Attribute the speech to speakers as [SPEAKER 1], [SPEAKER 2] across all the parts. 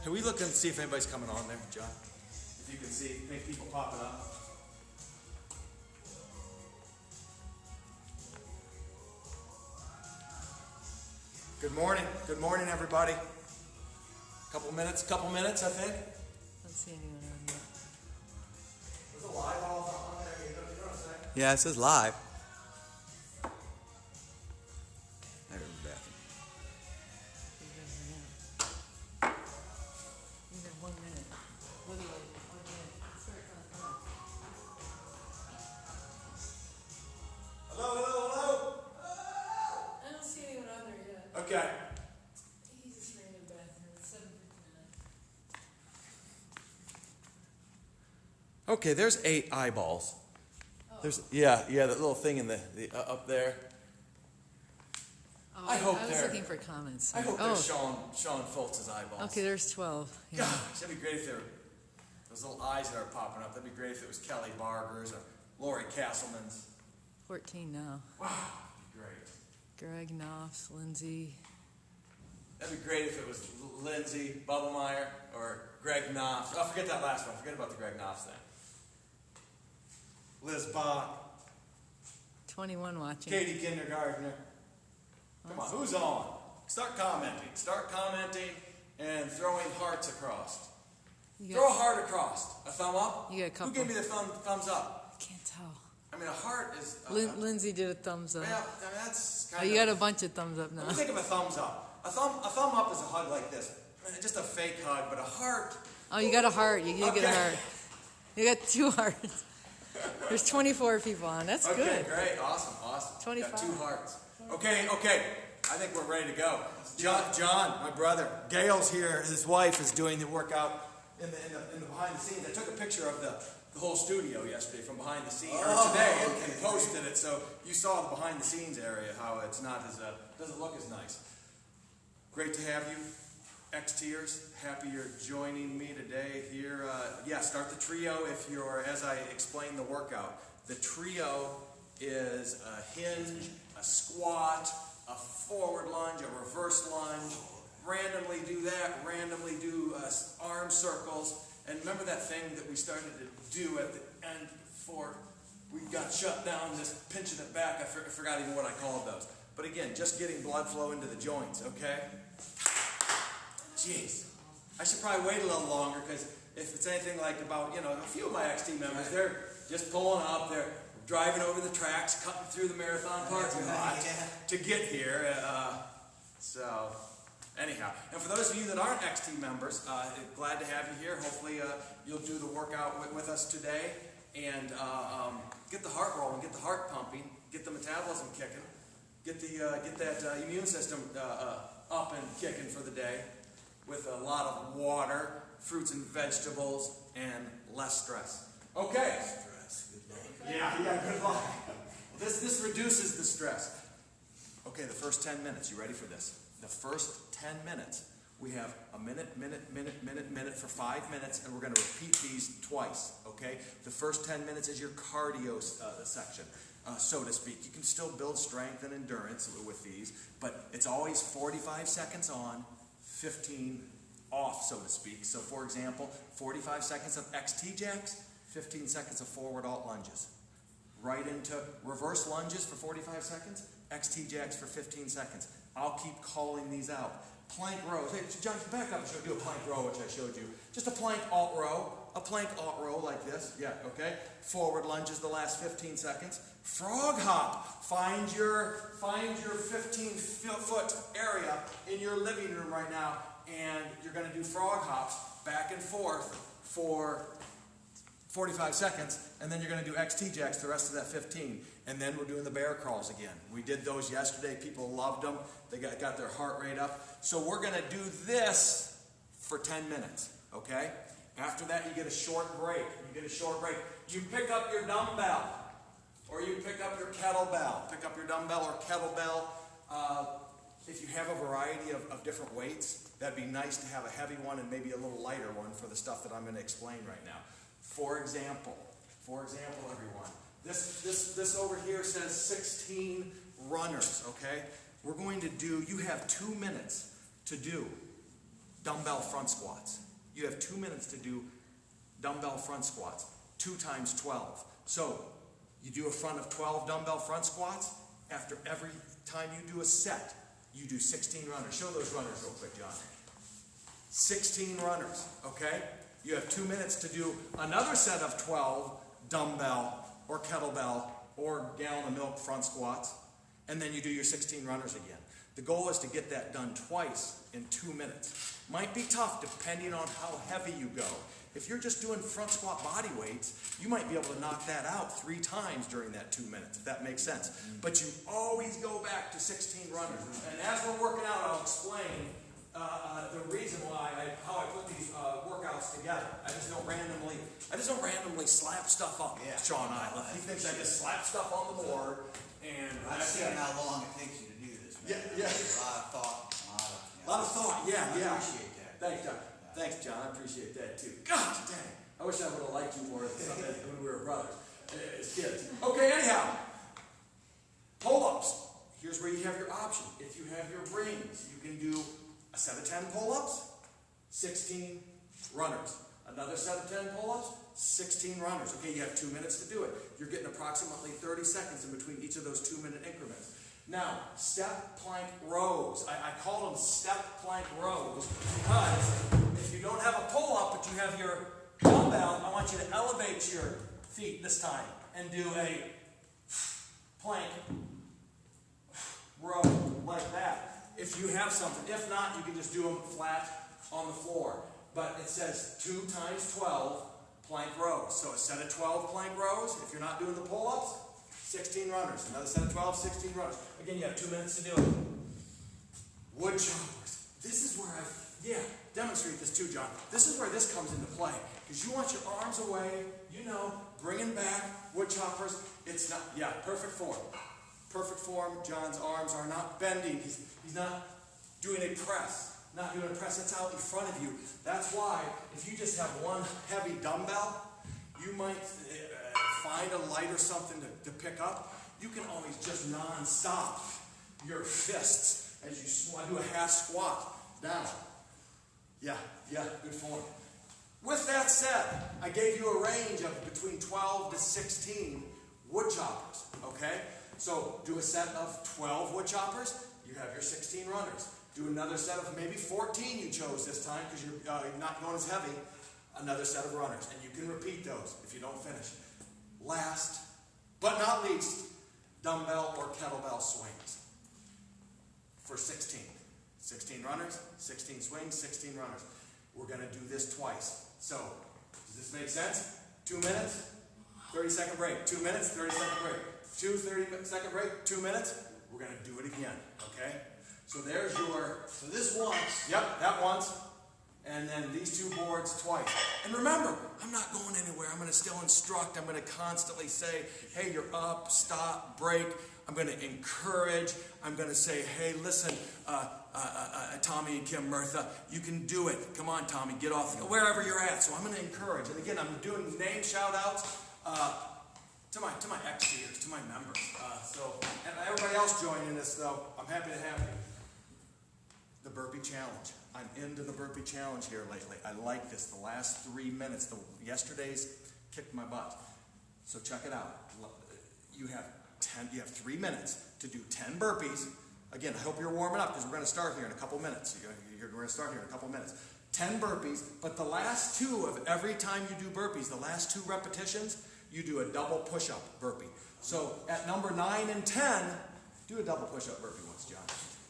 [SPEAKER 1] Can we look and see if anybody's coming on there, John? If you can see, make people popping up. Good morning everybody. Couple minutes, I think.
[SPEAKER 2] Don't see anyone on yet.
[SPEAKER 1] There's a live all on there. You know what I'm saying?
[SPEAKER 3] Yeah, it says live. There's the bathroom.
[SPEAKER 2] You have 1 minute. Literally 1 minute. Start on.
[SPEAKER 1] Hello.
[SPEAKER 2] I don't see anyone on there yet.
[SPEAKER 1] Okay.
[SPEAKER 2] He's just ran to the bathroom. It's 7:59.
[SPEAKER 1] Okay, there's 8 eyeballs.
[SPEAKER 2] Oh.
[SPEAKER 1] There's that little thing in the up there.
[SPEAKER 2] Oh,
[SPEAKER 1] I hope
[SPEAKER 2] I was
[SPEAKER 1] they're-
[SPEAKER 2] looking for comments.
[SPEAKER 1] I hope there's Sean Foltz's eyeballs.
[SPEAKER 2] Okay, there's 12. Yeah.
[SPEAKER 1] Gosh, that'd be great if there were those little eyes that are popping up. That'd be great if it was Kelly Barber's or Lori Castleman's.
[SPEAKER 2] 14 now.
[SPEAKER 1] Wow, that'd be great.
[SPEAKER 2] Greg Knopf, Lindsay.
[SPEAKER 1] That'd be great if it was Lindsay Bubblemeyer or Greg Knopf. Oh, forget that last one. Forget about the Greg Knopf thing. Liz Bach,
[SPEAKER 2] 21 watching.
[SPEAKER 1] Katie Kindergartner. Come on, who's on? Start commenting and throwing hearts across. Throw a heart across. A thumb up?
[SPEAKER 2] You got a couple.
[SPEAKER 1] Who gave me the thumbs up?
[SPEAKER 2] I can't tell.
[SPEAKER 1] I mean, a heart is...
[SPEAKER 2] Lindsay did a thumbs up.
[SPEAKER 1] Well, I mean, that's
[SPEAKER 2] Oh,
[SPEAKER 1] kind
[SPEAKER 2] you got a bunch of thumbs up now.
[SPEAKER 1] What do you think of a thumbs up? A thumb up is a hug like this. Just a fake hug, but a heart...
[SPEAKER 2] Oh, you got a heart. You get a
[SPEAKER 1] Okay.
[SPEAKER 2] heart. You got 2 hearts. There's 24 people on. That's
[SPEAKER 1] Okay,
[SPEAKER 2] good.
[SPEAKER 1] great. Awesome.
[SPEAKER 2] 25.
[SPEAKER 1] Got 2 hearts. Okay. I think we're ready to go. John, my brother, Gail's here. His wife is doing the workout in the behind the scenes. I took a picture of the whole studio yesterday from behind the scenes, or today, and posted it. So you saw the behind the scenes area, how it's not as doesn't look as nice. Great to have you, XTers. Happy you're joining me today here. Start the trio if you're, as I explained the workout. The trio is a hinge, a squat, a forward lunge, a reverse lunge. Randomly do that, randomly do arm circles. And remember that thing that we started to do at the end before we got shut down, just pinching it back. I forgot even what I called those. But again, just getting blood flow into the joints, okay? Jeez. I should probably wait a little longer because if it's anything like about, a few of my XT members, they're just pulling up, they're driving over the tracks, cutting through the marathon parking lot to get here. So, anyhow. And for those of you that aren't XT members, glad to have you here. Hopefully you'll do the workout with us today and get the heart rolling, get the heart pumping, get the metabolism kicking, get that immune system up and kicking for the day with a lot of water, fruits and vegetables, and less stress. Okay. Yeah, good luck. This reduces the stress. Okay, the first 10 minutes. You ready for this? The first 10 minutes. We have a minute for 5 minutes, and we're going to repeat these twice, okay? The first 10 minutes is your cardio section, so to speak. You can still build strength and endurance with these, but it's always 45 seconds on, 15 off, so to speak. So, for example, 45 seconds of XT jacks, 15 seconds of forward alt lunges. Right into reverse lunges for 45 seconds, XT jacks for 15 seconds. I'll keep calling these out. Plank rows. Hey, John, back up and do a plank row, which I showed you. Just a plank alt row. A plank alt row like this. Yeah, okay. Forward lunges the last 15 seconds. Frog hop. Find your 15-foot area in your living room right now, and you're going to do frog hops back and forth for 45 seconds, and then you're going to do XT jacks the rest of that 15. And then we're doing the bear crawls again. We did those yesterday. People loved them. They got their heart rate up. So we're going to do this for 10 minutes, okay? After that, you get a short break. You pick up your dumbbell, or you pick up your kettlebell. Pick up your dumbbell or kettlebell. If you have a variety of different weights, that'd be nice to have a heavy one and maybe a little lighter one for the stuff that I'm going to explain right now. For example, everyone, this over here says 16 runners, okay? We're going to do, you have 2 minutes to do dumbbell front squats. You have 2 minutes to do dumbbell front squats, 2 times 12. So you do a front of 12 dumbbell front squats. After every time you do a set, you do 16 runners. Show those runners real quick, John. 16 runners, okay? You have 2 minutes to do another set of 12 dumbbell or kettlebell or gallon of milk front squats, and then you do your 16 runners again. The goal is to get that done twice in 2 minutes. Might be tough depending on how heavy you go. If you're just doing front squat body weights, you might be able to knock that out 3 times during that 2 minutes, if that makes sense. But you always go back to 16 runners. And as we're working out, I'll explain the reason why, how I put these workouts together. I just don't randomly slap stuff up.
[SPEAKER 4] Yeah.
[SPEAKER 1] Sean Island. He thinks I just slap stuff on the board and
[SPEAKER 4] I've seen how long it takes you to do this, man.
[SPEAKER 1] Yeah.
[SPEAKER 4] A lot of thought.
[SPEAKER 1] A lot of thought, yeah.
[SPEAKER 4] I appreciate that.
[SPEAKER 1] Thanks, John. Thanks, John. I appreciate that too. Gosh dang. I wish I would have liked you more when we were brothers. As kids. Okay, anyhow. Pull-ups. Here's where you have your option. If you have your rings, you can do a set of 10 pull-ups, 16 runners. Another set of 10 pull-ups, 16 runners. Okay, you have 2 minutes to do it. You're getting approximately 30 seconds in between each of those 2-minute increments. Now, step plank rows. I call them step plank rows because if you don't have a pull-up but you have your dumbbell, I want you to elevate your feet this time and do a plank row like that. If you have something. If not, you can just do them flat on the floor. But it says 2 times 12 plank rows. So a set of 12 plank rows. If you're not doing the pull-ups, 16 runners. Another set of 12, 16 runners. Again, you have 2 minutes to do it. Woodchoppers. This is where demonstrate this too, John. This is where this comes into play. Because you want your arms away, bringing back woodchoppers. It's not, perfect form. Perfect form. John's arms are not bending. He's not doing a press. Not doing a press. It's out in front of you. That's why if you just have one heavy dumbbell, you might find a light or something to pick up. You can always just non-stop your fists as you do a half squat down. Yeah, good form. With that said, I gave you a range of between 12 to 16 woodchoppers, okay? So do a set of 12 woodchoppers, you have your 16 runners. Do another set of maybe 14 you chose this time because you're not going as heavy. Another set of runners, and you can repeat those if you don't finish. Last but not least, dumbbell or kettlebell swings for 16. 16 runners, 16 swings, 16 runners. We're going to do this twice. So, does this make sense? 2 minutes, 30-second break. 2 minutes, 30-second break. 2 30-second break, 2 minutes. We're going to do it again, okay? So there's
[SPEAKER 4] So this once.
[SPEAKER 1] Yep, that once. And then these 2 boards twice. And remember, I'm not going anywhere. I'm going to still instruct. I'm going to constantly say, hey, you're up, stop, break. I'm going to encourage. I'm going to say, hey, listen, Tommy and Kim, Mirtha, you can do it. Come on, Tommy, get off wherever you're at. So I'm going to encourage. And again, I'm doing name shout-outs to my ex-skiers, to my members. And everybody else joining us, though, I'm happy to have you. The Burpee Challenge. I'm into the Burpee Challenge here lately. I like this. The last 3 minutes. Yesterday's kicked my butt. So check it out. You have 3 minutes to do 10 burpees. Again, I hope you're warming up because we're going to start here in a couple minutes. We're going to start here in a couple minutes. 10 burpees, but the last 2 of every time you do burpees, the last 2 repetitions, you do a double push-up burpee. So at number 9 and 10, do a double push-up burpee once, John.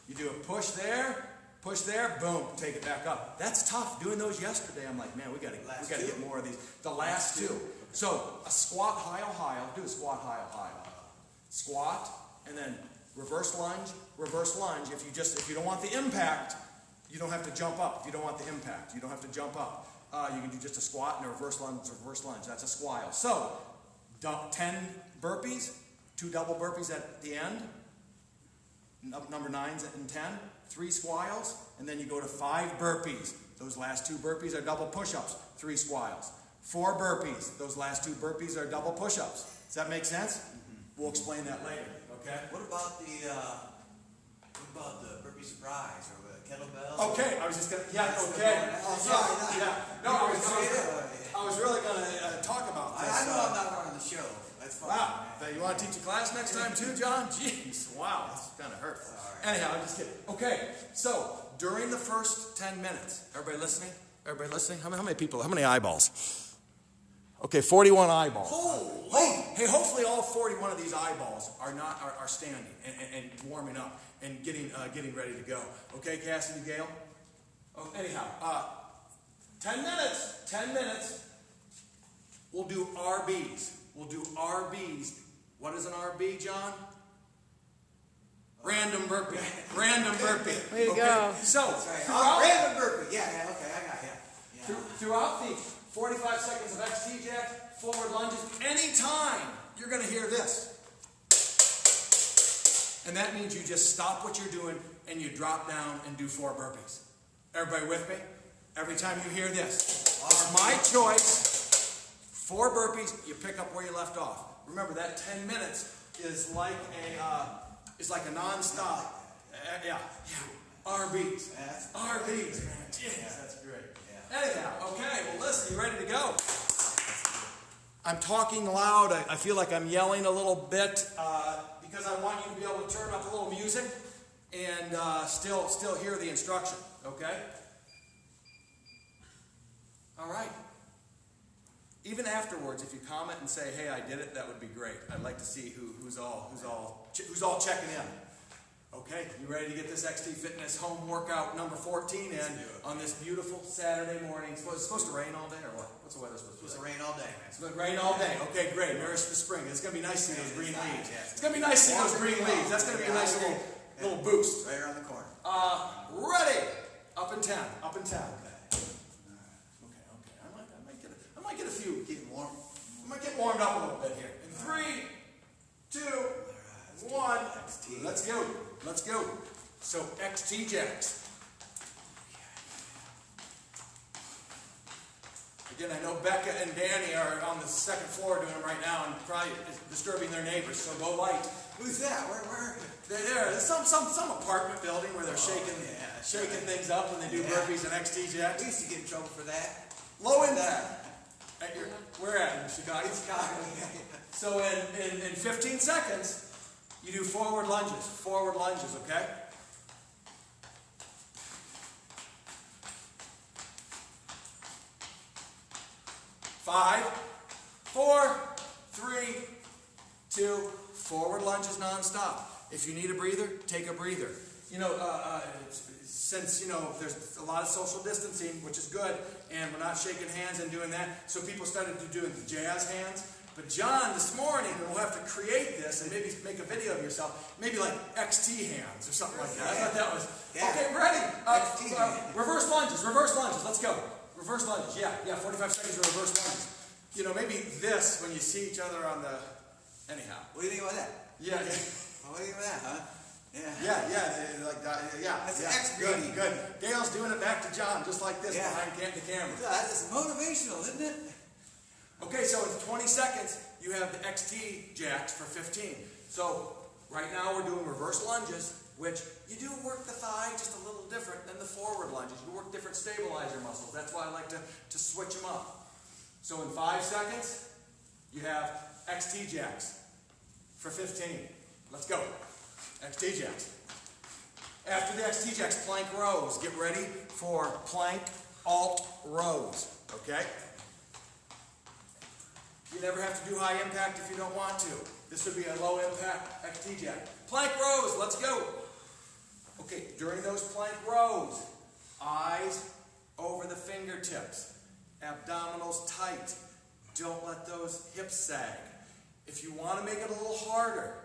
[SPEAKER 1] You do a push there, boom, take it back up. That's tough. Doing those yesterday, I'm like, man, we got to get more of these. The last 2. So a squat high-o-high. Do a squat high-o-high. Squat, and then reverse lunge. If you don't want the impact, you don't have to jump up. If you don't want the impact, you don't have to jump up. You can do just a squat and a reverse lunge. That's a squile. So 10 burpees, 2 double burpees at the end. Number 9's and 10. 3 squiles, and then you go to 5 burpees. Those last 2 burpees are double push-ups. 3 squiles. 4 burpees. Those last 2 burpees are double push-ups. Does that make sense? Mm-hmm. We'll explain that later. Okay.
[SPEAKER 4] What about the burpee surprise or the kettlebell.
[SPEAKER 1] Okay, I was just gonna, yeah, okay.
[SPEAKER 4] Oh, sorry.
[SPEAKER 1] Yeah, no, I was really gonna talk about this.
[SPEAKER 4] I know I'm not running the show. That's fine.
[SPEAKER 1] Wow, you want to teach a class next time too, John? Jeez, wow, that's kind of hurtful. Anyhow, I'm just kidding. Okay, so during the first 10 minutes, everybody listening? Everybody listening? How many people? How many eyeballs? Okay, 41 eyeballs.
[SPEAKER 4] Holy!
[SPEAKER 1] Hey, hopefully all 41 of these eyeballs are standing and warming up and getting ready to go. Okay, Cassidy Gale? Oh, anyhow, 10 minutes. 10 minutes. We'll do RBs. We'll do RBs. What is an RB, John? Random burpee. Random burpee.
[SPEAKER 2] Way to go.
[SPEAKER 1] So,
[SPEAKER 4] random burpee. Yeah, okay, I got it. Yeah.
[SPEAKER 1] Throughout the 45 seconds of XT jack, forward lunges, anytime you're going to hear this. And that means you just stop what you're doing and you drop down and do 4 burpees. Everybody with me? Every time you hear this, it's my choice. 4 burpees, you pick up where you left off. Remember, that 10 minutes is like a non-stop. Yeah. RBs. RBs, man. Jeez, that's great. Anyhow, okay, well listen, you ready to go? I'm talking loud. I feel like I'm yelling a little bit because I want you to be able to turn up a little music and still hear the instruction, okay? All right. Even afterwards, if you comment and say, "Hey, I did it," that would be great. I'd like to see who's all checking in. Okay, you ready to get this XT Fitness home workout number 14 in on this beautiful Saturday morning? It's supposed to rain all day or what? What's the weather supposed to be?
[SPEAKER 4] It's supposed to rain all day, man.
[SPEAKER 1] It's going to rain all day. Okay, great. Nourish the spring. It's going to be nice seeing those green leaves. It's going to be nice seeing those green leaves. That's going to be a nice little boost.
[SPEAKER 4] Right around the corner.
[SPEAKER 1] Ready. Up in 10. Up in 10. Okay. I might get a few.
[SPEAKER 4] Getting warm.
[SPEAKER 1] I might get warmed up a little bit here. In 3, 2, 1. Let's go. Let's go. So XT jacks. Again, I know Becca and Danny are on the second floor doing them right now and probably disturbing their neighbors. So go light.
[SPEAKER 4] Who's that? Where?
[SPEAKER 1] They're there. There's some apartment building where they're shaking things up when they do burpees and XT jacks.
[SPEAKER 4] We used to get in trouble for that.
[SPEAKER 1] Low in that. Where at in Chicago? So in 15 seconds, you do forward lunges, okay? Five, 4, 3, 2, forward lunges nonstop. If you need a breather, take a breather. Since there's a lot of social distancing, which is good, and we're not shaking hands and doing that, so people started doing the jazz hands. But John, this morning, and we'll have to create this and maybe make a video of yourself, maybe like XT hands or something like that. I thought that was, okay, ready. Reverse lunges, let's go. Reverse lunges, yeah, 45 seconds of reverse lunges. Maybe this when you see each other on the, anyhow.
[SPEAKER 4] What do you think about that?
[SPEAKER 1] Yeah.
[SPEAKER 4] What do you think about that, huh?
[SPEAKER 1] Yeah.
[SPEAKER 4] That's XT.
[SPEAKER 1] Good. Gail's doing it back to John, just like this behind the camera.
[SPEAKER 4] That's motivational, isn't it?
[SPEAKER 1] Okay, so in 20 seconds, you have the XT jacks for 15. So right now we're doing reverse lunges, which you do work the thigh just a little different than the forward lunges. You work different stabilizer muscles. That's why I like to switch them up. So in 5 seconds, you have XT jacks for 15. Let's go. XT jacks. After the XT jacks, plank rows. Get ready for plank alt rows. Okay? You never have to do high impact if you don't want to. This would be a low impact XT jack. Plank rows, let's go. Okay, during those plank rows, eyes over the fingertips, abdominals tight. Don't let those hips sag. If you want to make it a little harder,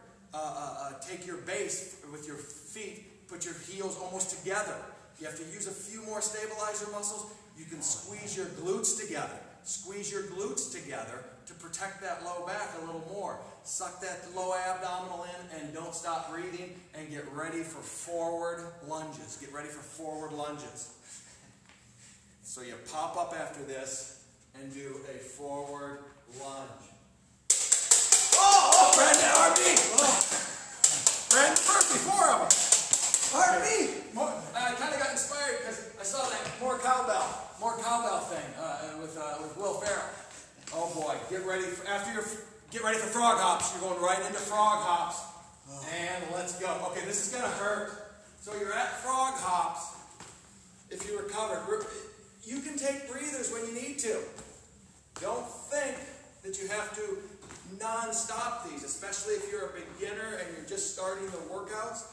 [SPEAKER 1] take your base with your feet, put your heels almost together. You have to use a few more stabilizer muscles. You can squeeze your glutes together. Squeeze your glutes together to protect that low back a little more. Suck that low abdominal in and don't stop breathing and get ready for forward lunges. Get ready for forward lunges. So you pop up after this and do a forward lunge. Oh, Brandon, RB! Brandon, Burpee, 4 of them.
[SPEAKER 4] RB!
[SPEAKER 1] I kind of got saw that more cowbell thing with Will Ferrell. Oh boy, get ready for frog hops. You're going right into frog hops, and let's go. Okay, this is gonna hurt. So you're at frog hops. If you recovered, you can take breathers when you need to. Don't think that you have to non-stop these, especially if you're a beginner and you're just starting the workouts.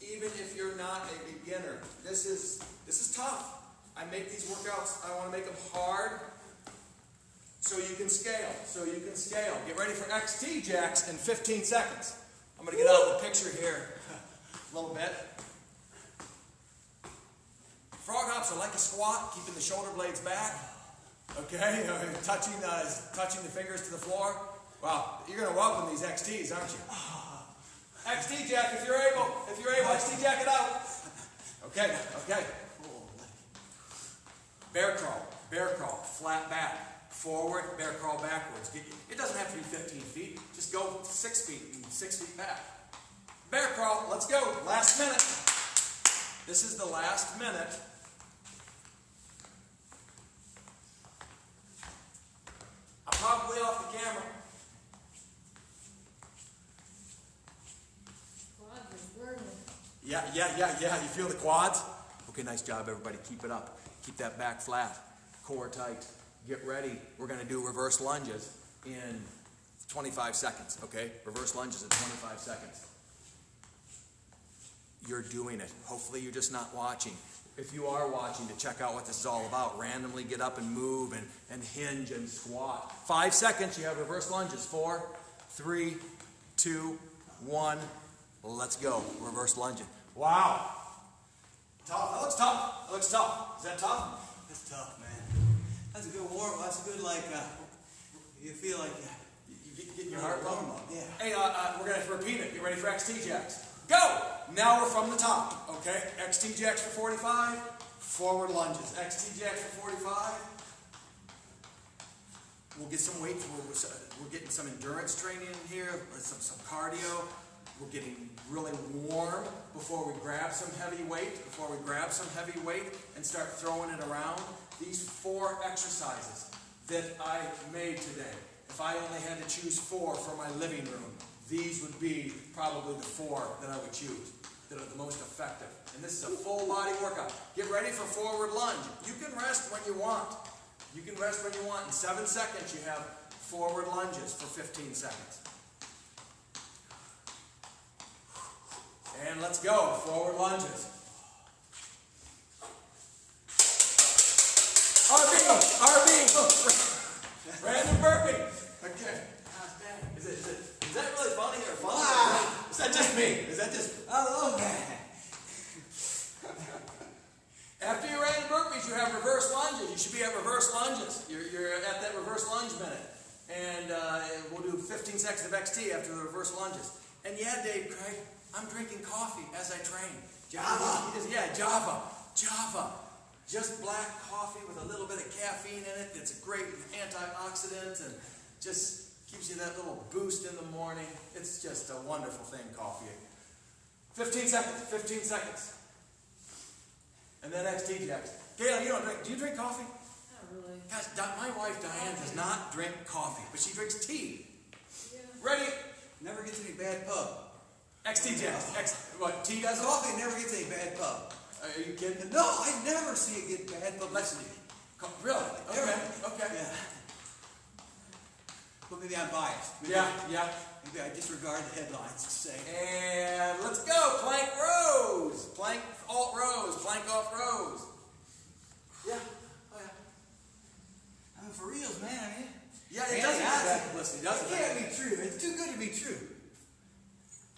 [SPEAKER 1] Even if you're not a beginner, this is tough. I make these workouts, I want to make them hard so you can scale. Get ready for XT jacks in 15 seconds. I'm going to get out of the picture here a little bit. Frog hops are like a squat, keeping the shoulder blades back. Okay, touching the fingers to the floor. Wow, you're going to welcome these XTs, aren't you? XT jack, if you're able, XT jack it out. Okay. Bear crawl, flat back, forward, bear crawl backwards. It doesn't have to be 15 feet, just go 6 feet and 6 feet back. Bear crawl, let's go, last minute. This is the last minute. I'm probably off the camera. Yeah. You feel the quads? Okay, nice job, everybody. Keep it up. Keep that back flat. Core tight. Get ready. We're going to do reverse lunges in 25 seconds, okay? Reverse lunges in 25 seconds. You're doing it. Hopefully you're just not watching. If you are watching, to check out what this is all about, randomly get up and move and hinge and squat. 5 seconds, you have reverse lunges. 4, 3, 2, 1. Let's go. Reverse lunging. Wow. Tough. That looks tough. Is that tough?
[SPEAKER 4] That's tough, man. That's a good warm. That's a good, you feel like
[SPEAKER 1] you getting your heart
[SPEAKER 4] warm
[SPEAKER 1] pumping.
[SPEAKER 4] up. Yeah.
[SPEAKER 1] Hey, we're going to repeat it. Get ready for XT jacks. Go! Now we're from the top, okay? XT jacks for 45, forward lunges. XT jacks for 45. We'll get some weight. We're getting some endurance training in here, some cardio. We're getting really warm before we grab some heavy weight, and start throwing it around. These 4 exercises that I made today, if I only had to choose 4 for my living room, these would be probably the 4 that I would choose that are the most effective. And this is a full body workout. Get ready for forward lunge. You can rest when you want. In 7 seconds, you have forward lunges for 15 seconds. And let's go. Forward lunges. RB. Random burpee. Okay. Is that really funny or fun?
[SPEAKER 4] Wow.
[SPEAKER 1] Is that just me?
[SPEAKER 4] I love that.
[SPEAKER 1] After your random burpees, you have reverse lunges. You should be at reverse lunges. You're at that reverse lunge minute. And we'll do 15 seconds of XT after the reverse lunges. And yeah, Dave Craig, I'm drinking coffee as I train.
[SPEAKER 4] Java.
[SPEAKER 1] Yeah, Java. Just black coffee with a little bit of caffeine in it. It's a great antioxidant and just gives you that little boost in the morning. It's just a wonderful thing, coffee. 15 seconds. And then XT jacks. Gail, you don't drink. Do you drink coffee?
[SPEAKER 2] Not really.
[SPEAKER 1] Guys, my wife Diane does not drink coffee, but she drinks tea.
[SPEAKER 2] Yeah.
[SPEAKER 1] Ready?
[SPEAKER 4] Never gets any bad pub.
[SPEAKER 1] XT jacks. What, tea does it?
[SPEAKER 4] Coffee never gets any bad pub.
[SPEAKER 1] Are you kidding?
[SPEAKER 4] No, I never see it get bad publicity.
[SPEAKER 1] Really? Okay.
[SPEAKER 4] Yeah. But maybe I'm biased.
[SPEAKER 1] Yeah.
[SPEAKER 4] Maybe I disregard the headlines to say.
[SPEAKER 1] And let's go. Plank rows. Plank alt rows. Plank off rows. Yeah. Oh yeah.
[SPEAKER 4] I mean, for reals, man. I mean,
[SPEAKER 1] Yeah, it doesn't have bad publicity, does
[SPEAKER 4] it
[SPEAKER 1] it?
[SPEAKER 4] can't be true. It's too good to be true.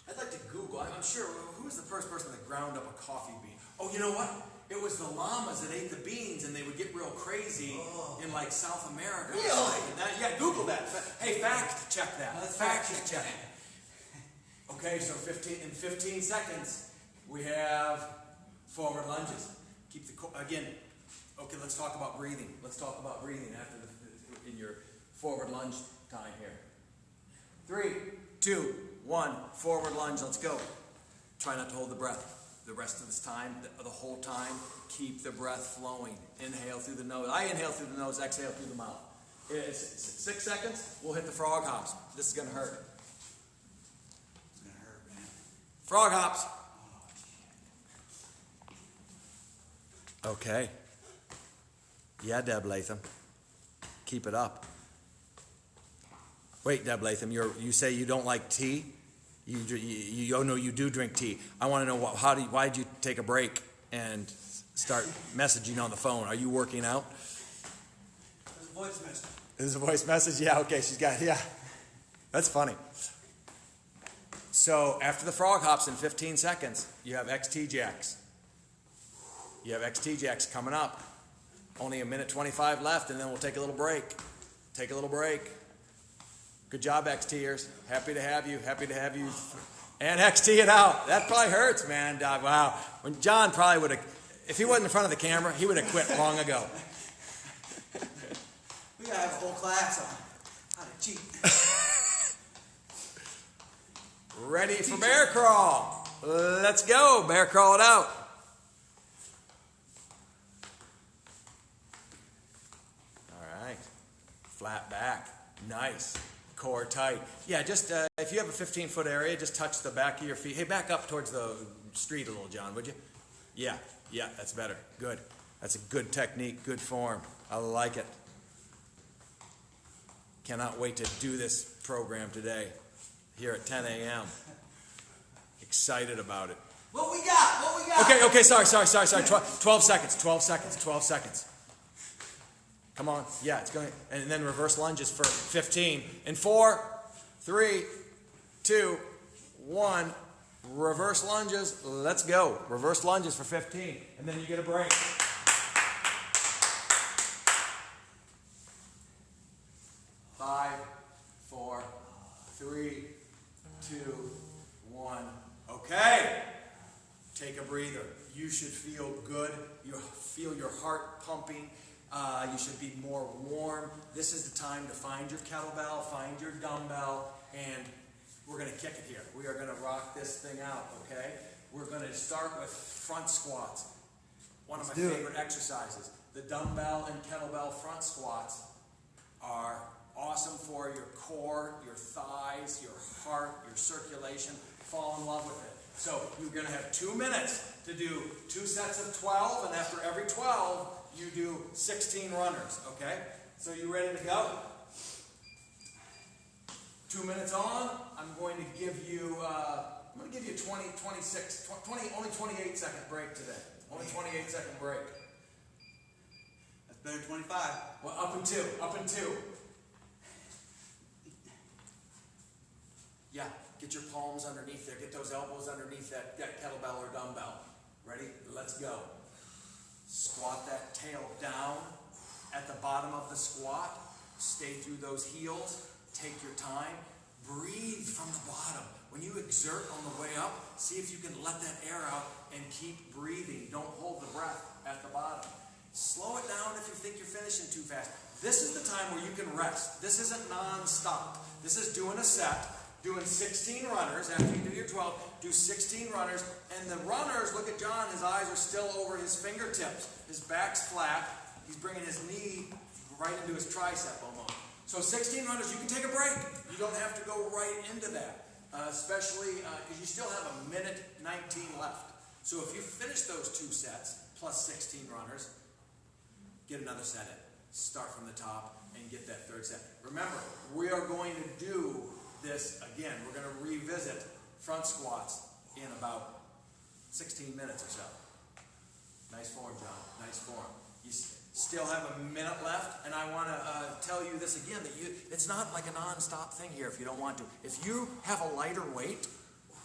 [SPEAKER 1] I'd like to Google. I'm sure. Who was the first person that ground up a coffee bean? Oh, you know what? It was the llamas that ate the beans, and they would get real crazy in like South America.
[SPEAKER 4] Really?
[SPEAKER 1] Yeah, Google that. Hey, fact check that.
[SPEAKER 4] Let's
[SPEAKER 1] fact
[SPEAKER 4] fact
[SPEAKER 1] check. Okay, so 15 seconds, we have forward lunges. Keep the again. Okay, let's talk about breathing. After in your forward lunge time here. 3, 2, 1, forward lunge. Let's go. Try not to hold the breath. the rest of this time, the whole time, keep the breath flowing. Inhale through the nose. I inhale through the nose, exhale through the mouth. It's 6 seconds, we'll hit the frog hops. This is going to hurt.
[SPEAKER 4] It's gonna hurt, man.
[SPEAKER 1] Frog hops. Okay. Yeah, Deb Latham. Keep it up. Wait, Deb Latham, you say you don't like tea? You know you do drink tea. I want to know why did you take a break and start messaging on the phone? Are you working out?
[SPEAKER 4] There's a voice message.
[SPEAKER 1] There's a voice message? Yeah, okay, yeah. That's funny. So after the frog hops in 15 seconds, you have XT jacks. You have XT jacks coming up. Only a minute 25 left, and then we'll take a little break. Take a little break. Good job, XTers. Happy to have you. And XT it out. That probably hurts, man. Wow. When John probably would have, if he wasn't in front of the camera, he would have quit long ago.
[SPEAKER 4] We gotta have a whole class on how to cheat.
[SPEAKER 1] Ready for bear crawl. Let's go. Bear crawl it out. All right. Flat back. Nice. Core tight. Yeah, just if you have a 15-foot area, just touch the back of your feet. Hey, back up towards the street a little, John, would you? Yeah, that's better. Good. That's a good technique, good form. I like it. Cannot wait to do this program today here at 10 a.m. Excited about it.
[SPEAKER 4] What we got?
[SPEAKER 1] Okay, sorry. 12 seconds. Come on. Yeah, it's going. And then reverse lunges for 15. In 4, 3, 2, 1. Reverse lunges. Let's go. Reverse lunges for 15. And then you get a break. 5, 4, 3, 2, 1. Okay. Take a breather. You should feel good. You feel your heart pumping. You should be more warm. This is the time to find your kettlebell, find your dumbbell, and we're going to kick it here. We are going to rock this thing out, okay? We're going to start with front squats. One of my favorite exercises. The dumbbell and kettlebell front squats are awesome for your core, your thighs, your heart, your circulation. Fall in love with it. So you're going to have 2 minutes to do 2 sets of 12, and after every 12, you do 16 runners, okay? So you ready to go? 2 minutes on, I'm going to give you 28 second break today. Only 28 second break.
[SPEAKER 4] That's better than 25.
[SPEAKER 1] Well, up and two. Yeah, get your palms underneath there. Get those elbows underneath that kettlebell or dumbbell. Ready? Let's go. Squat that tail down at the bottom of the squat. Stay through those heels. Take your time. Breathe from the bottom. When you exert on the way up, see if you can let that air out and keep breathing. Don't hold the breath at the bottom. Slow it down if you think you're finishing too fast. This is the time where you can rest. This isn't non-stop. This is doing a set. Doing 16 runners. After you do your 12, do 16 runners. And the runners, look at John, his eyes are still over his fingertips. His back's flat. He's bringing his knee right into his tricep almost. So 16 runners, you can take a break. You don't have to go right into that. Especially because you still have a minute 19 left. So if you finish those 2 sets, plus 16 runners, get another set in. Start from the top and get that 3rd set. Remember, we are going to do this again. We're going to revisit front squats in about 16 minutes or so. Nice form, John. Nice form. You still have a minute left, and I want to tell you this again, that it's not like a non-stop thing here if you don't want to. If you have a lighter weight,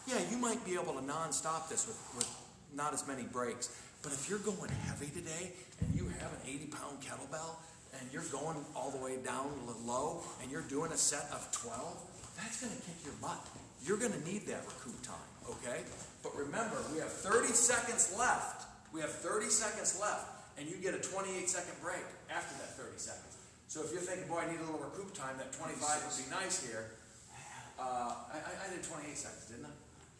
[SPEAKER 1] yeah, you might be able to non-stop this with not as many breaks. But if you're going heavy today, and you have an 80-pound kettlebell, and you're going all the way down low, and you're doing a set of 12, that's going to kick your butt. You're going to need that recoup time, okay? But remember, we have 30 seconds left. And you get a 28-second break after that 30 seconds. So if you're thinking, boy, I need a little recoup time, that 25 would be nice here. I did 28 seconds, didn't I?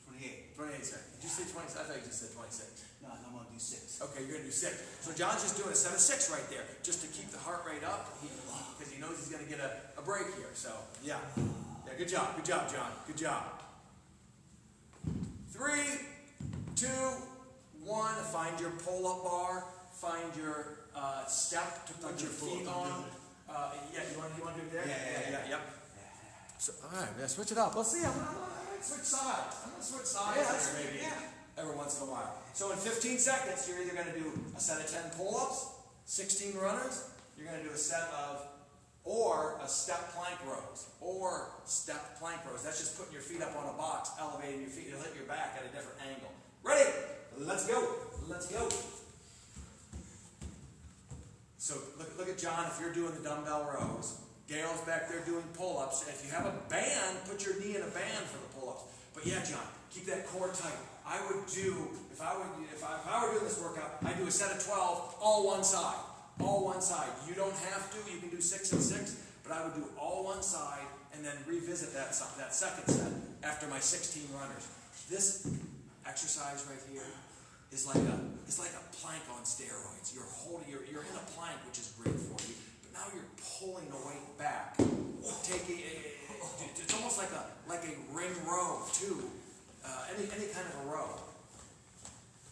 [SPEAKER 4] 28 28.
[SPEAKER 1] 28 seconds. Did you say 26? I thought you just said 26.
[SPEAKER 4] No, I'm going to do 6.
[SPEAKER 1] Okay, you're going to do 6. So John's just doing a set of 6 right there, just to keep the heart rate up, because he knows he's going to get a break here. So, yeah. Yeah, good job, John. Good job. 3, 2, 1. Find your pull-up bar. Find your step to put your feet on. Yeah, you want to do it there? Yeah. Yep. So, all right, switch it up. Let's see. I'm going to switch sides. Maybe every once in a while. So in 15 seconds, you're either going to do a set of 10 pull-ups, 16 runners. You're going to do a set of, or a step plank rows, or step plank rows. That's just putting your feet up on a box, elevating your feet. It'll hit your back at a different angle. Ready? Let's go. Let's go. So look at John if you're doing the dumbbell rows. Gail's back there doing pull-ups. If you have a band, put your knee in a band for the pull-ups. But yeah, John, keep that core tight. I would do, if I were doing this workout, I'd do a set of 12, all one side. All one side. You don't have to. You can do 6 and 6, but I would do all one side and then revisit that second set after my 16 runners. This exercise right here is like a plank on steroids. You're in a plank, which is great for you, but now you're pulling the weight back. It's almost like a ring row too. Any kind of a row.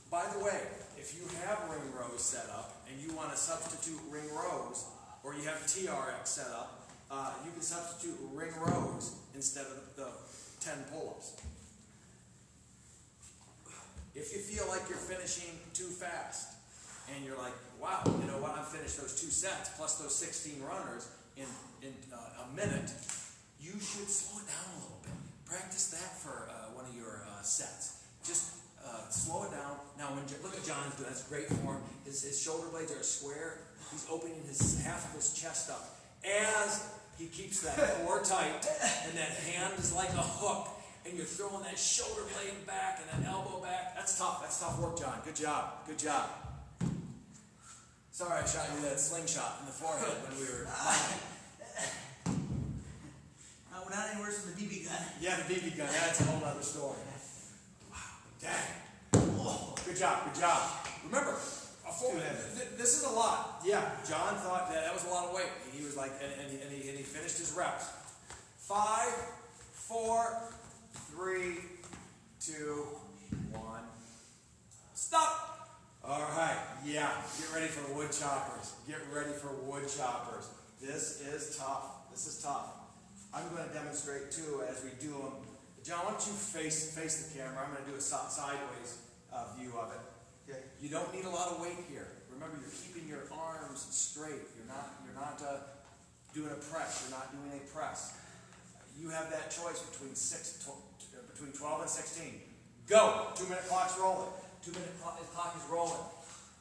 [SPEAKER 1] By the way, if you have ring rows set up and you want to substitute ring rows, or you have TRX set up, you can substitute ring rows instead of the 10 pull-ups. If you feel like you're finishing too fast and you're like, wow, you know what, I've finished those 2 sets plus those 16 runners in a minute, you should slow it down a little bit. Practice that for one of your sets. Just slow it down. Now, look at John's doing. That's great form. His shoulder blades are square. He's opening half of his chest up as he keeps that core tight, and that hand is like a hook, and you're throwing that shoulder blade back and that elbow back. That's tough. That's tough work, John. Good job. Good job. Sorry I shot you that slingshot in the forehead when we were.
[SPEAKER 4] We're not any worse than the BB gun.
[SPEAKER 1] Yeah, the BB gun. That's a whole other story. Wow. Dang. Oh, good job. Good job. Remember, this is a lot. Yeah, John thought that was a lot of weight. He was like, and he finished his reps. 5, 4, 3, 2, 1. Stop. All right. Yeah. Get ready for Woodchoppers. Get ready for Woodchoppers. This is tough. This is tough. I'm going to demonstrate too as we do them. John, why don't you face the camera? I'm going to do a sideways view of it. Okay. You don't need a lot of weight here. Remember, you're keeping your arms straight. You're not doing a press. You're not doing a press. You have that choice between 12 and 16. Go. 2-minute clock's rolling. 2-minute clock is rolling.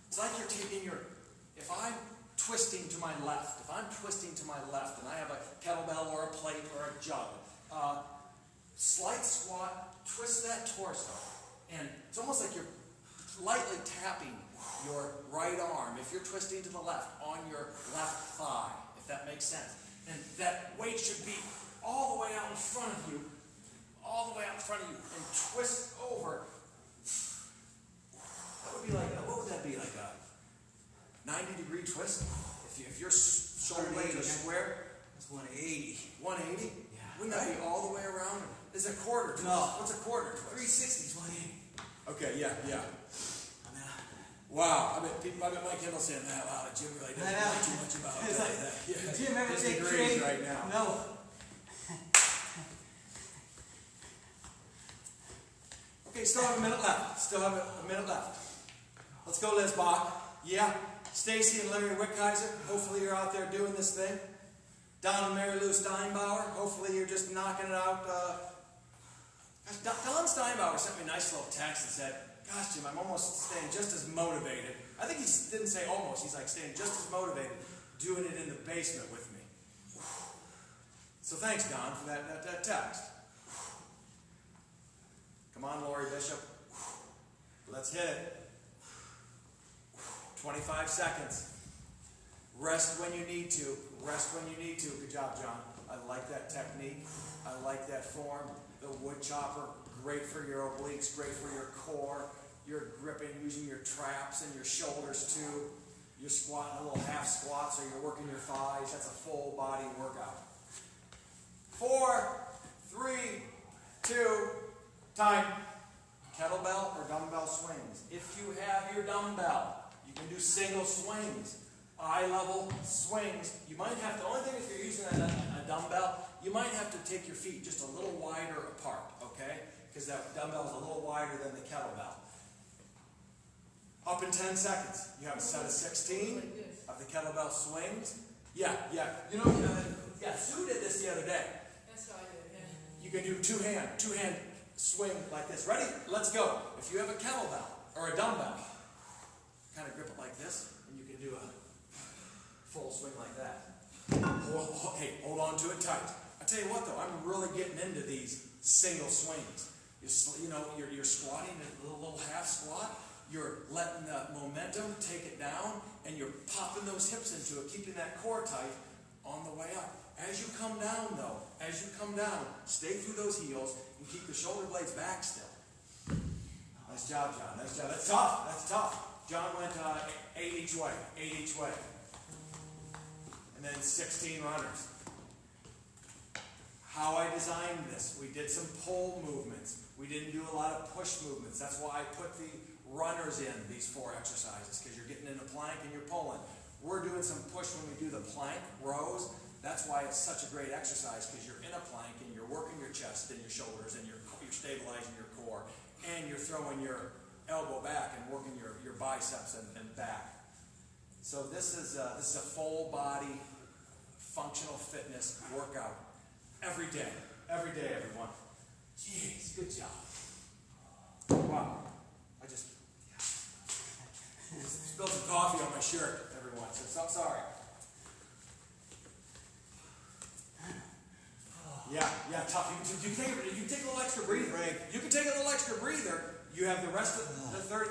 [SPEAKER 1] It's like you're taking if I'm twisting to my left, and I have a kettlebell or a plate or a jug, slight squat, twist that torso, and it's almost like you're lightly tapping your right arm, if you're twisting to the left, on your left thigh, if that makes sense. And that weight should be all the way out in front of you, and twist over. That would be like what would that be, like a 90-degree twist? If your shoulder blades are square,
[SPEAKER 4] that's 180.
[SPEAKER 1] 180?
[SPEAKER 4] Yeah.
[SPEAKER 1] Wouldn't that be all the way around? Is a quarter twist?
[SPEAKER 4] No.
[SPEAKER 1] What's a quarter twist?
[SPEAKER 4] 360 is 180.
[SPEAKER 1] Okay, yeah. Wow, I bet Mike Kendall saying that. Wow, Jim really doesn't know too much about that. Yeah.
[SPEAKER 4] Did Jim ever
[SPEAKER 1] His
[SPEAKER 4] take
[SPEAKER 1] degrees
[SPEAKER 4] trade?
[SPEAKER 1] right now?
[SPEAKER 4] No.
[SPEAKER 1] Okay, still have a minute left. Let's go, Liz Bach. Yeah. Stacy and Larry Wickheiser, hopefully you're out there doing this thing. Don and Mary Lou Steinbauer, hopefully you're just knocking it out. Don Steinbauer sent me a nice little text and said, gosh, Jim, I'm almost staying just as motivated. I think he didn't say almost. He's like staying just as motivated doing it in the basement with me. So thanks, Don, for that text. Come on, Lori Bishop. Let's hit it. 25 seconds. Rest when you need to. Good job, John. I like that technique. I like that form. The woodchopper, great for your obliques, great for your core. You're gripping, using your traps and your shoulders too. You're squatting a little half squat, so you're working your thighs. That's a full body workout. 4, 3, 2, time. Kettlebell or dumbbell swings. If you have your dumbbell, you can do single swings, eye level swings. You might have to, the only thing if you're using a dumbbell, you might have to take your feet just a little wider apart, okay? Because that dumbbell is a little wider than the kettlebell. Up in 10 seconds. You have a set of 16 of the kettlebell swings. Yeah. You know, Sue did this the other day.
[SPEAKER 2] That's what I did, yeah.
[SPEAKER 1] You can do two-hand swing like this. Ready? Let's go. If you have a kettlebell or a dumbbell, kind of grip it like this, and you can do a full swing like that. Hey, hold on to it tight. I tell you what, though, I'm really getting into these single swings. You're squatting a little half squat. You're letting the momentum take it down, and you're popping those hips into it, keeping that core tight on the way up. As you come down, though, stay through those heels and keep the shoulder blades back still. Nice job, John. Nice job. That's tough. John went 8 each way. And then 16 runners. How I designed this, we did some pull movements. We didn't do a lot of push movements. That's why I put the runners in these 4 exercises, because you're getting in a plank and you're pulling. We're doing some push when we do the plank rows. That's why it's such a great exercise, because you're in a plank and you're working your chest and your shoulders and you're stabilizing your core, and you're throwing your elbow back and working your biceps and back. So this is a full body functional fitness workout every day, everyone. Jeez, good job. Wow. I just spilled some coffee on my shirt, everyone, so I'm sorry. Yeah, tough. You can take a little extra breather. You can take a little extra breather. You have the rest of the third.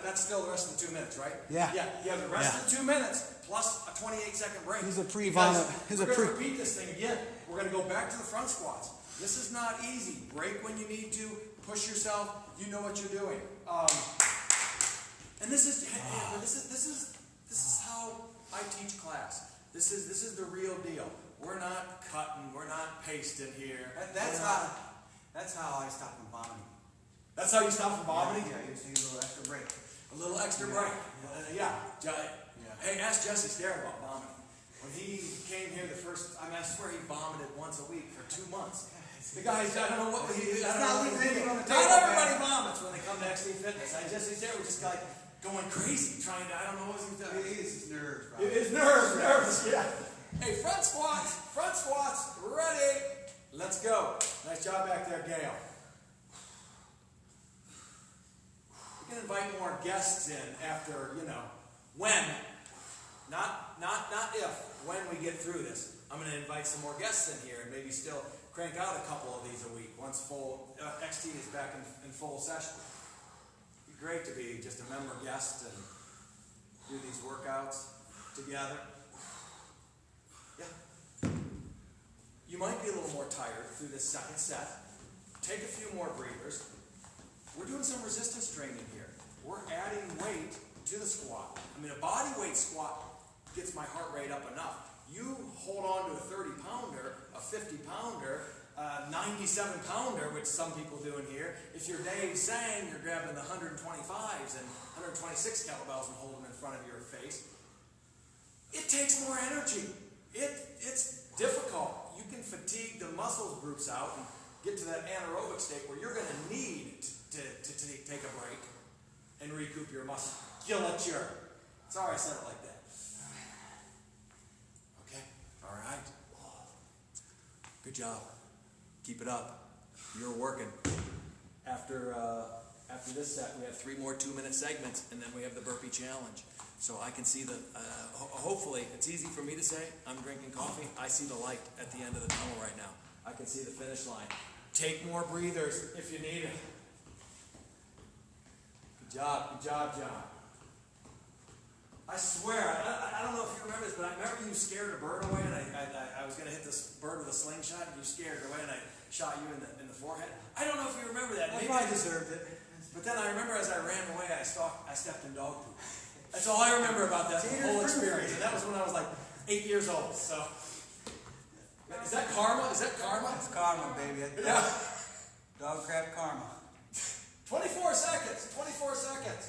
[SPEAKER 1] That's still the rest of the 2 minutes, right?
[SPEAKER 4] Yeah.
[SPEAKER 1] You have the rest of the 2 minutes plus a 28-second break.
[SPEAKER 4] Here's a pre-vomit.
[SPEAKER 1] We're going to repeat this thing again. We're going to go back to the front squats. This is not easy. Break when you need to. Push yourself. You know what you're doing. And this is how I teach class. This is the real deal. We're not cutting. We're not pasting here.
[SPEAKER 4] That's how I stop from vomiting.
[SPEAKER 1] That's how you stop from vomiting?
[SPEAKER 4] Yeah, you just need a little extra break.
[SPEAKER 1] A little extra break. Hey, ask Jesse Stair about vomiting. When he came here the first time, I swear he vomited once a week for 2 months. The guys, I don't know what he. Not everybody vomits when they come to XT Fitness. Jesse Stair was just like going crazy, trying to. I don't know what he's doing.
[SPEAKER 4] It's his nerves.
[SPEAKER 1] His nervous. Yeah. Hey, front squats, ready. Let's go. Nice job back there, Gail. We can invite more guests in after, when, not if, when we get through this. I'm going to invite some more guests in here and maybe still crank out a couple of these a week once full XT is back in full session. It'd be great to be just a member guest and do these workouts together. Yeah. You might be a little more tired through this second set. Take a few more breathers. We're doing some resistance training here. We're adding weight to the squat. I mean, a body weight squat gets my heart rate up enough. You hold on to a 30-pounder, a 50-pounder, a 97-pounder, which some people do in here. If you're Dave Sang, you're grabbing the 125s and 126 kettlebells and holding them in front of your face. It takes more energy. It's difficult. You can fatigue the muscle groups out and get to that anaerobic state where you're going to need to take a break and recoup your musculature. Sorry I said it like that. Okay, all right. Good job. Keep it up. You're working. After this set, we have 3 more 2-minute segments, and then we have the burpee challenge. So I can see hopefully, it's easy for me to say, I'm drinking coffee. I see the light at the end of the tunnel right now. I can see the finish line. Take more breathers if you need it. Good job, John. I swear, I don't know if you remember this, but I remember you scared a bird away, and I was going to hit this bird with a slingshot, and you scared it away, and shot you in the forehead. I don't know if you remember that.
[SPEAKER 4] I
[SPEAKER 1] Maybe
[SPEAKER 4] probably deserved it.
[SPEAKER 1] But then I remember as I ran away, I stepped in dog poop. That's all I remember about that whole experience. And that was when I was like 8 years old. So, is that karma? Is that karma?
[SPEAKER 4] It's karma, baby.
[SPEAKER 1] Yeah.
[SPEAKER 4] Dog crap karma.
[SPEAKER 1] 24 seconds. 24 seconds.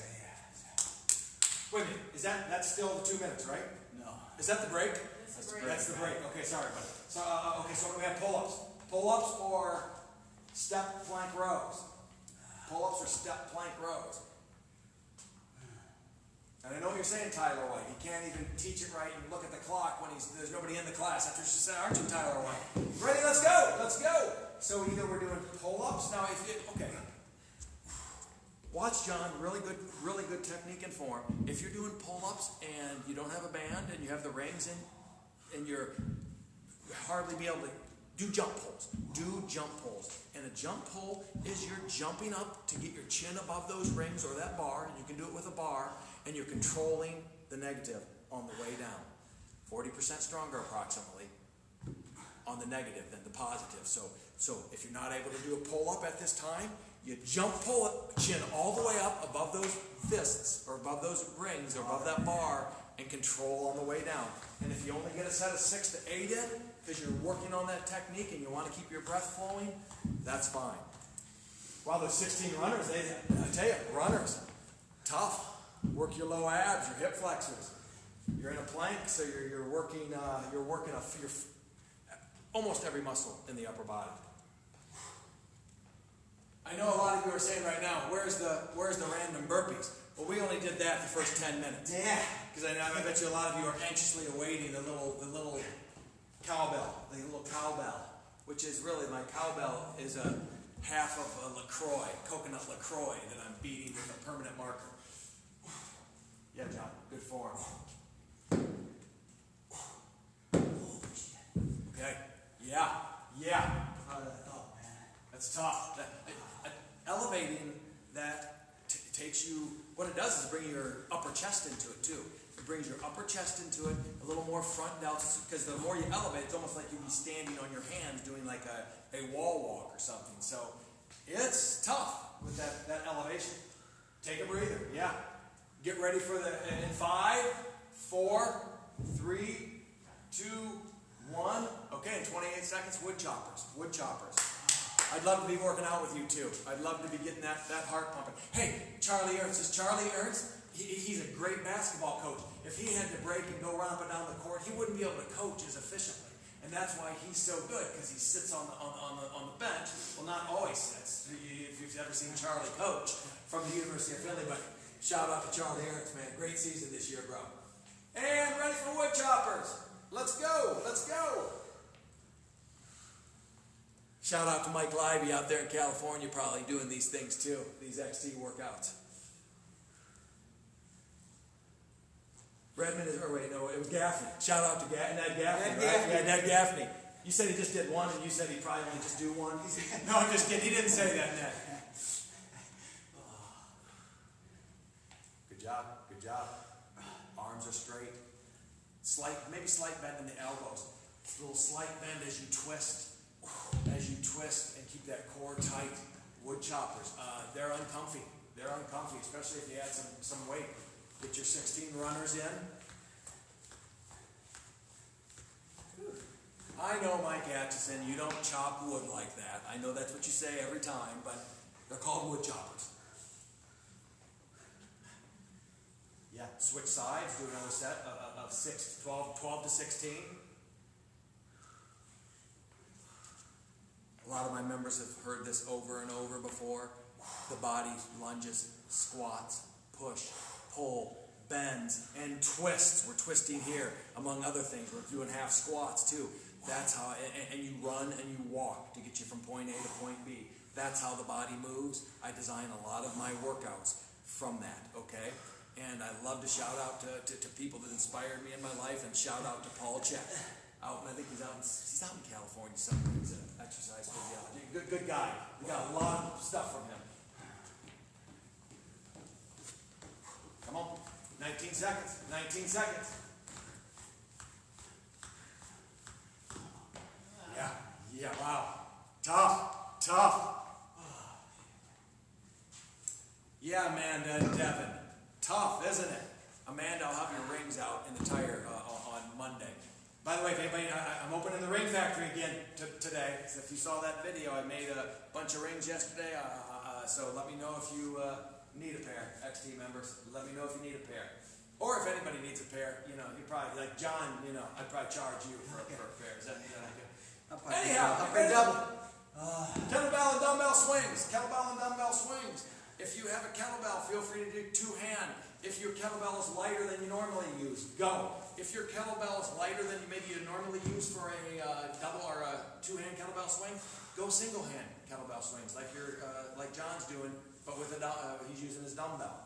[SPEAKER 1] Wait a minute. That's still the 2 minutes, right?
[SPEAKER 4] No.
[SPEAKER 1] Is that the break?
[SPEAKER 5] That's
[SPEAKER 1] the break. Okay, sorry, buddy. So, so we have pull-ups. Pull-ups or step plank rows. Pull-ups or step plank rows. And I know what you're saying, Tyler White. He can't even teach it right and look at the clock when there's nobody in the class. That's what you say, aren't you, Tyler White? Ready? Let's go. Let's go. So either we're doing pull-ups. Now, okay. Watch John. Really good technique and form. If you're doing pull-ups and you don't have a band and you have the rings in, and you're hardly be able to do jump pulls. Do jump pulls. And a jump pull is you're jumping up to get your chin above those rings or that bar, and you can do it with a bar, and you're controlling the negative on the way down. 40% stronger approximately on the negative than the positive. So if you're not able to do a pull up at this time, you jump pull it, chin all the way up above those fists or above those rings or above that bar, and control on the way down. And if you only get a set of 6 to 8 in, because you're working on that technique and you want to keep your breath flowing, that's fine. Wow, those 16 runners, I tell you, runners, tough. Work your low abs, your hip flexors. You're in a plank, so you're working almost every muscle in the upper body. I know a lot of you are saying right now, where's the random burpees? Well, we only did that the first 10 minutes.
[SPEAKER 4] Yeah.
[SPEAKER 1] Because I bet you a lot of you are anxiously awaiting the little cowbell, which is really, my cowbell is a half of a LaCroix, coconut LaCroix, that I'm beating with a permanent marker. Yeah, John, good form. Okay, yeah.
[SPEAKER 4] How did I thought, man?
[SPEAKER 1] That's tough. Elevating that takes you, what it does is bring your upper chest into it too. It brings your upper chest into it, a little more front delts, because the more you elevate, it's almost like you'd be standing on your hands doing like a wall walk or something. So it's tough with that elevation. Take a breather, yeah. Get ready for in 5, 4, 3, 2, 1. Okay, in 28 seconds, Woodchoppers. I'd love to be working out with you too. I'd love to be getting that heart pumping. Hey, Charlie Ernst. Is Charlie Ernst? He's a great basketball coach. If he had to break and go run up and down the court, he wouldn't be able to coach as efficiently. And that's why he's so good, because he sits on the bench. Well, not always sits. If you've ever seen Charlie coach from the University of Philly, but shout out to Charlie Ernst, man. Great season this year, bro. And ready for Woodchoppers. Let's go. Shout out to Mike Livey out there in California, probably doing these things too, these XT workouts. Redmond it was Gaffney. Shout out to Ned Gaffney, right?
[SPEAKER 4] Gaffney.
[SPEAKER 1] Yeah, Ned Gaffney. You said he just did one, and you said he'd probably only just do one. No, I'm just kidding. He didn't say that, Ned. Good job. Arms are straight. Maybe slight bend in the elbows. A little slight bend as you twist. And keep that core tight. Woodchoppers, they're uncomfy, especially if you add some weight. Get your 16 runners in. I know, Mike Atchison, you don't chop wood like that. I know that's what you say every time, but they're called Woodchoppers. Yeah, switch sides, do another set of 12 to 16. A lot of my members have heard this over and over before. The body lunges, squats, push, pull, bends, and twists. We're twisting here, among other things. We're doing half squats too. That's how, and you run and you walk to get you from point A to point B. That's how the body moves. I design a lot of my workouts from that, okay? And I love to shout out to people that inspired me in my life, and shout out to Paul Check. I think he's out in California somewhere. He's an exercise physiology. Good guy. We got a lot of stuff from him. Come on. 19 seconds. Yeah, wow. Tough, tough. Yeah, Amanda and Devin. Tough, isn't it? Amanda, I'll have your rings out in the tire on Monday. By the way, if anybody, I'm opening the ring factory again today. So if you saw that video, I made a bunch of rings yesterday. So let me know if you need a pair, XT members. Let me know if you need a pair. Or if anybody needs a pair, you probably, like John, I'd probably charge you for a pair. Is that good? Anyhow, kettlebell and dumbbell swings. Kettlebell and dumbbell swings. If you have a kettlebell, feel free to do two-hand. If your kettlebell is lighter than you normally use, go. If your kettlebell is lighter than maybe you normally use for a double or a two-hand kettlebell swing, go single-hand kettlebell swings, like John's doing, but with he's using his dumbbell.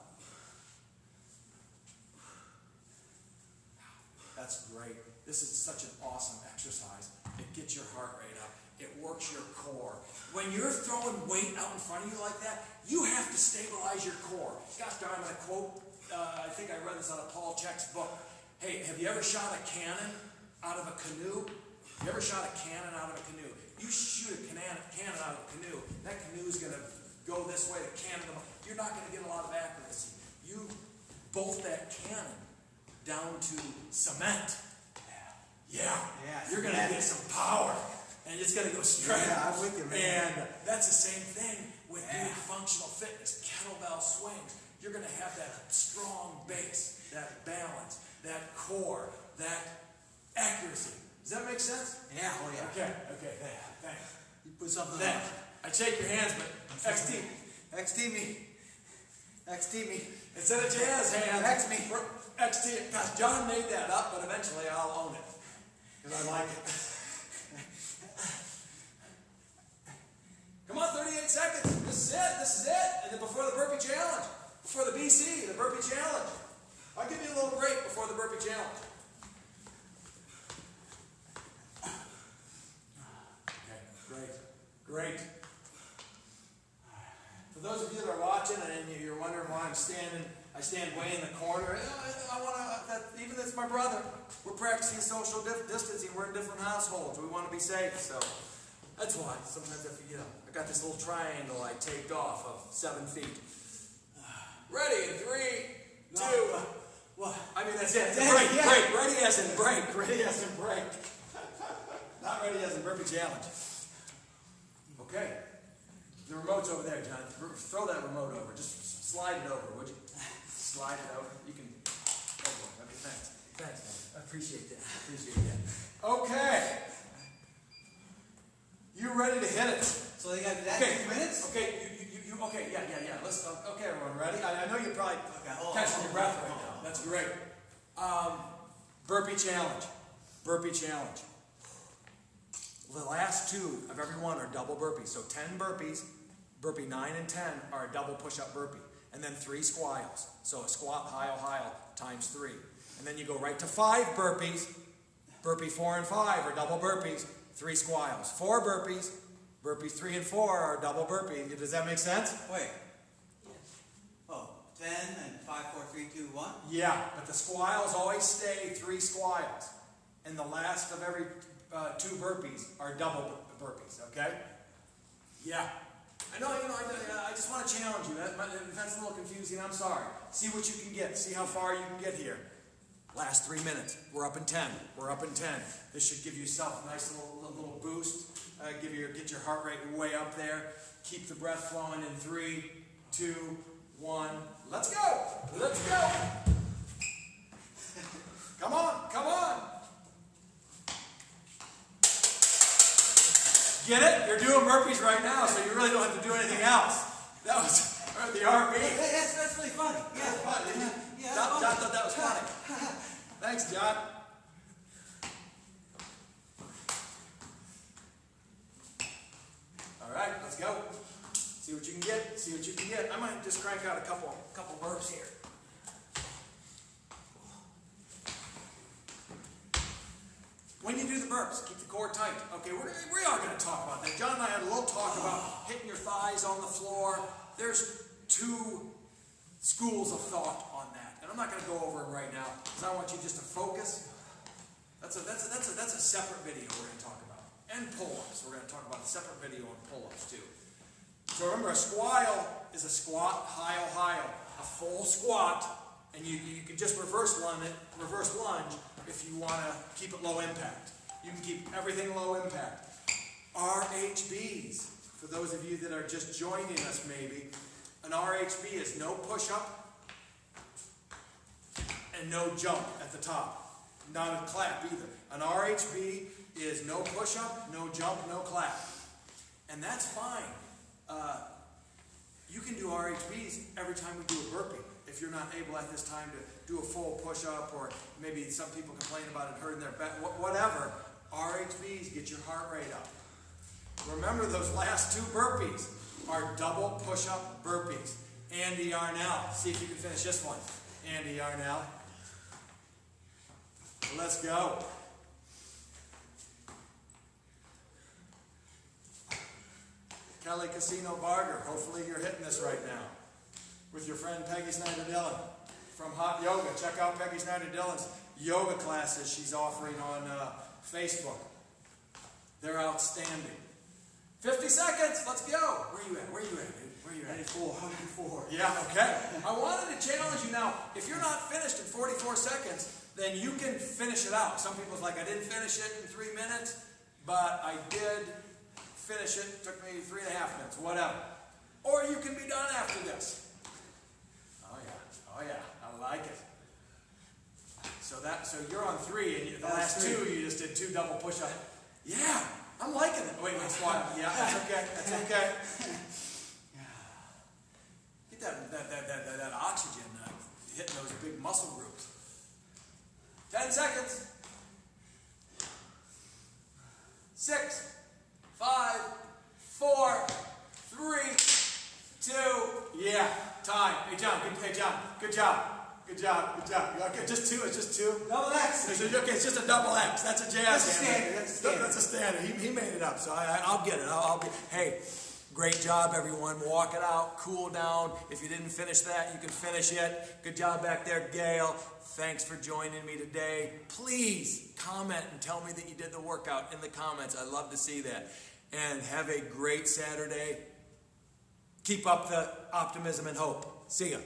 [SPEAKER 1] That's great. This is such an awesome exercise. It gets your heart rate up. It works your core. When you're throwing weight out in front of you like that, you have to stabilize your core. Gosh darn, I'm going to quote, I think I read this out of Paul Check's book. Hey, have you ever shot a cannon out of a canoe? Have you ever shot a cannon out of a canoe? You shoot a cannon out of a canoe, that canoe is going to go this way, the cannon, you're not going to get a lot of accuracy. You bolt that cannon down to cement. Yeah. You're going to get some power. And it's going to go straight.
[SPEAKER 4] Yeah, I'm with you, man.
[SPEAKER 1] And that's the same thing with doing functional fitness, kettlebell swings. You're going to have that strong base, that balance, that core, that accuracy. Does that make sense?
[SPEAKER 4] Yeah, oh yeah.
[SPEAKER 1] Okay, thanks.
[SPEAKER 4] You put something
[SPEAKER 1] Thanks.
[SPEAKER 4] on.
[SPEAKER 1] I shake your hands, but XT.
[SPEAKER 4] XT me.
[SPEAKER 1] Instead of jazz hands,
[SPEAKER 4] X me.
[SPEAKER 1] XT. Gosh, John made that up, but eventually I'll own it. Because I like it. Come on, 38 seconds. This is it. And then before the burpee challenge, before the BC, the burpee challenge. I'll give you a little break before the burpee challenge. Okay, great. For those of you that are watching and you're wondering why I stand way in the corner. I want to, even if it's my brother, we're practicing social distancing. We're in different households. We want to be safe, so. That's why sometimes I got this little triangle I taped off of 7 feet. Ready in 3, 2.
[SPEAKER 4] What?
[SPEAKER 1] I mean, that's it. Break. Ready as in break. Ready as in break. Not ready as in burpee challenge. Okay. The remote's over there, John. Throw that remote over. Just slide it over, would you? Slide it over. You can. Okay, thanks. Thanks, man. I appreciate that. Okay. You ready to hit it?
[SPEAKER 4] So they got that 2 minutes?
[SPEAKER 1] Okay, you okay, yeah. Let's, okay, everyone, ready? I know you're probably catching your breath right now. That's great. Burpee challenge. The last 2 of every one are double burpees. So 10 burpees, burpee 9 and 10 are a double push-up burpee. And then 3 squats. So a squat, high times 3. And then you go right to 5 burpees. Burpee 4 and 5 are double burpees. 3 squats. 4 burpees. Burpee 3 and 4 are double burpee. Does that make sense?
[SPEAKER 4] Wait. Oh, 10 and 5, 4, 3, 2, 1?
[SPEAKER 1] Yeah, but the squats always stay 3 squats. And the last of every 2 burpees are double burpees, okay? Yeah. I know, I just want to challenge you. If that's a little confusing, I'm sorry. See what you can get. See how far you can get here. Last 3 minutes. We're up in 10. This should give yourself a nice little boost. Get your heart rate way up there. Keep the breath flowing in 3, 2, 1. Let's go. Come on. Get it? You're doing burpees right now, so you really don't have to do anything else. That was the RP.
[SPEAKER 4] That's really funny. Yeah,
[SPEAKER 1] fun, didn't you?
[SPEAKER 4] Yeah,
[SPEAKER 1] John thought that was funny. Thanks, John. All right, let's go. See what you can get. I might just crank out a couple burps here. When you do the burps, keep the core tight. Okay, we are going to talk about that. John and I had a little talk about hitting your thighs on the floor. There's 2 schools of thought on that, and I'm not going to go over them right now because I want you just to focus. That's a separate video we're going to talk about. and pull-ups. We're going to talk about a separate video on pull-ups too. So remember, a squat is a squat, high, a full squat, and you can just reverse lunge if you want to keep it low impact. You can keep everything low impact. RHBs, for those of you that are just joining us maybe, an RHB is no push-up and no jump at the top. Not a clap either. An RHB is no push-up, no jump, no clap. And that's fine. You can do RHBs every time we do a burpee. If you're not able at this time to do a full push-up, or maybe some people complain about it hurting their back, whatever, RHBs get your heart rate up. Remember, those last 2 burpees are double push-up burpees. Andy Arnell, see if you can finish this one. Andy Arnell. Let's go. Kelly Casino Barger, hopefully you're hitting this right now. With your friend Peggy Snyder-Dillon from Hot Yoga. Check out Peggy Snyder-Dillon's yoga classes she's offering on Facebook. They're outstanding. 50 seconds, let's go. Where you at, dude? Where you at?
[SPEAKER 4] 104.
[SPEAKER 1] Yeah, okay. I wanted to challenge you now. If you're not finished in 44 seconds, then you can finish it out. Some people's like, I didn't finish it in 3 minutes, but I did finish it. It took me 3.5 minutes, whatever. Or you can be done after this. Oh yeah, I like it. So you're on 3, and the last 2 you just did 2 double push-ups. Yeah, I'm liking it. Wait, squat. Yeah, that's okay. That's okay. Get that oxygen hitting those big muscle groups. 10 seconds. 6, 5, 4, 3, 2. Yeah, time. Hey John, good job. Okay, just 2. It's just 2.
[SPEAKER 4] Double X.
[SPEAKER 1] Okay, it's just a double X. That's a jazz.
[SPEAKER 4] That's a standard.
[SPEAKER 1] He made it up, so I'll get it. Hey, great job, everyone. Walk it out. Cool down. If you didn't finish that, you can finish it. Good job back there, Gail. Thanks for joining me today. Please comment and tell me that you did the workout in the comments. I love to see that. And have a great Saturday. Keep up the optimism and hope. See ya.